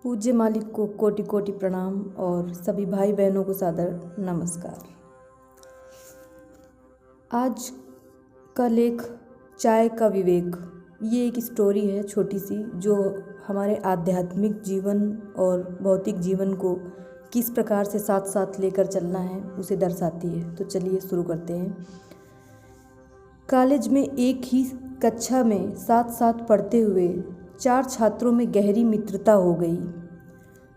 पूज्य मालिक को कोटि कोटि प्रणाम और सभी भाई बहनों को सादर नमस्कार। आज का लेख चाय का विवेक, ये एक स्टोरी है छोटी सी, जो हमारे आध्यात्मिक जीवन और भौतिक जीवन को किस प्रकार से साथ साथ लेकर चलना है उसे दर्शाती है। तो चलिए शुरू करते हैं। कॉलेज में एक ही कक्षा में साथ साथ पढ़ते हुए 4 छात्रों में गहरी मित्रता हो गई।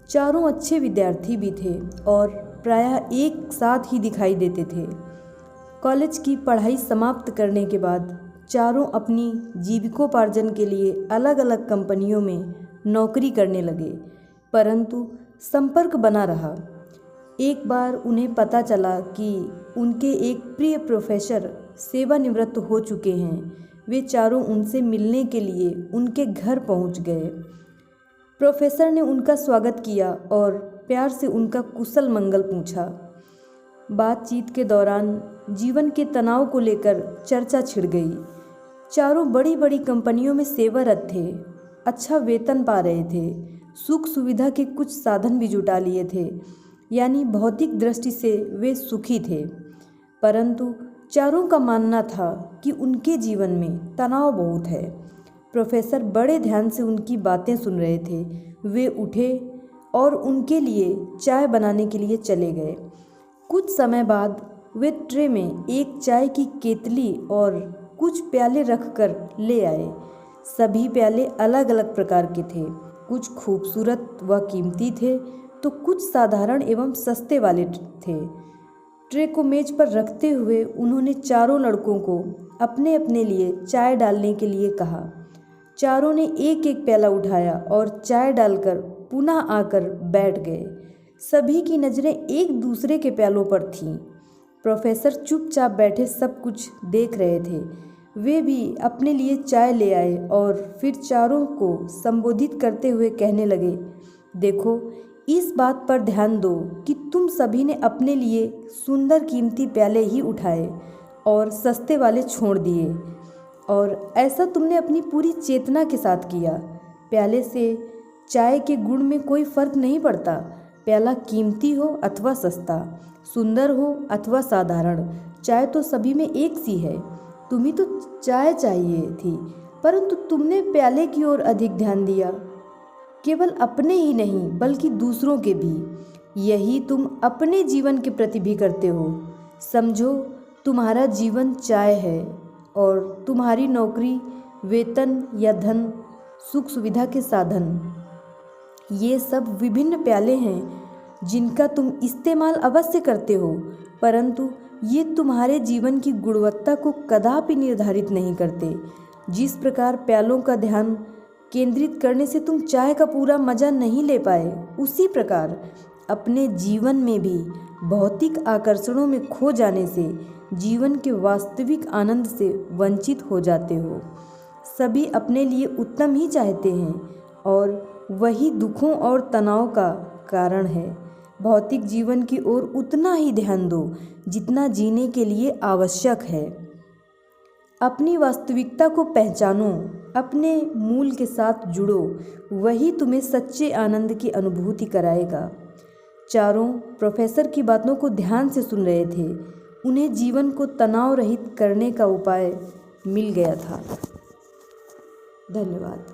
चारों अच्छे विद्यार्थी भी थे और प्रायः एक साथ ही दिखाई देते थे। कॉलेज की पढ़ाई समाप्त करने के बाद चारों अपनी जीविकोपार्जन के लिए अलग अलग कंपनियों में नौकरी करने लगे, परंतु संपर्क बना रहा। एक बार उन्हें पता चला कि उनके एक प्रिय प्रोफेसर सेवानिवृत्त हो चुके हैं। वे चारों उनसे मिलने के लिए उनके घर पहुंच गए। प्रोफेसर ने उनका स्वागत किया और प्यार से उनका कुशल मंगल पूछा। बातचीत के दौरान जीवन के तनाव को लेकर चर्चा छिड़ गई। चारों बड़ी बड़ी कंपनियों में सेवारत थे, अच्छा वेतन पा रहे थे, सुख सुविधा के कुछ साधन भी जुटा लिए थे, यानी भौतिक दृष्टि से वे सुखी थे। परंतु चारों का मानना था कि उनके जीवन में तनाव बहुत है। प्रोफेसर बड़े ध्यान से उनकी बातें सुन रहे थे। वे उठे और उनके लिए चाय बनाने के लिए चले गए। कुछ समय बाद वे ट्रे में एक चाय की केतली और कुछ प्याले रखकर ले आए। सभी प्याले अलग अलग प्रकार के थे, कुछ खूबसूरत व कीमती थे तो कुछ साधारण एवं सस्ते वाले थे। ट्रे को मेज पर रखते हुए उन्होंने चारों लड़कों को अपने अपने लिए चाय डालने के लिए कहा। चारों ने एक एक प्याला उठाया और चाय डालकर पुनः आकर बैठ गए। सभी की नज़रें एक दूसरे के प्यालों पर थीं। प्रोफेसर चुपचाप बैठे सब कुछ देख रहे थे। वे भी अपने लिए चाय ले आए और फिर चारों को संबोधित करते हुए कहने लगे, देखो, इस बात पर ध्यान दो कि तुम सभी ने अपने लिए सुंदर कीमती प्याले ही उठाए और सस्ते वाले छोड़ दिए, और ऐसा तुमने अपनी पूरी चेतना के साथ किया। प्याले से चाय के गुण में कोई फर्क नहीं पड़ता। प्याला कीमती हो अथवा सस्ता, सुंदर हो अथवा साधारण, चाय तो सभी में एक सी है। तुम्हें तो चाय चाहिए थी, परंतु तुमने प्याले की ओर अधिक ध्यान दिया। केवल अपने ही नहीं बल्कि दूसरों के भी। यही तुम अपने जीवन के प्रति भी करते हो। समझो, तुम्हारा जीवन चाय है और तुम्हारी नौकरी, वेतन या धन, सुख सुविधा के साधन, ये सब विभिन्न प्याले हैं जिनका तुम इस्तेमाल अवश्य करते हो, परंतु ये तुम्हारे जीवन की गुणवत्ता को कदापि निर्धारित नहीं करते। जिस प्रकार प्यालों का ध्यान केंद्रित करने से तुम चाय का पूरा मज़ा नहीं ले पाए, उसी प्रकार अपने जीवन में भी भौतिक आकर्षणों में खो जाने से जीवन के वास्तविक आनंद से वंचित हो जाते हो। सभी अपने लिए उत्तम ही चाहते हैं और वही दुखों और तनाव का कारण है। भौतिक जीवन की ओर उतना ही ध्यान दो जितना जीने के लिए आवश्यक है। अपनी वास्तविकता को पहचानो, अपने मूल के साथ जुड़ो, वही तुम्हें सच्चे आनंद की अनुभूति कराएगा। चारों प्रोफेसर की बातों को ध्यान से सुन रहे थे। उन्हें जीवन को तनाव रहित करने का उपाय मिल गया था। धन्यवाद।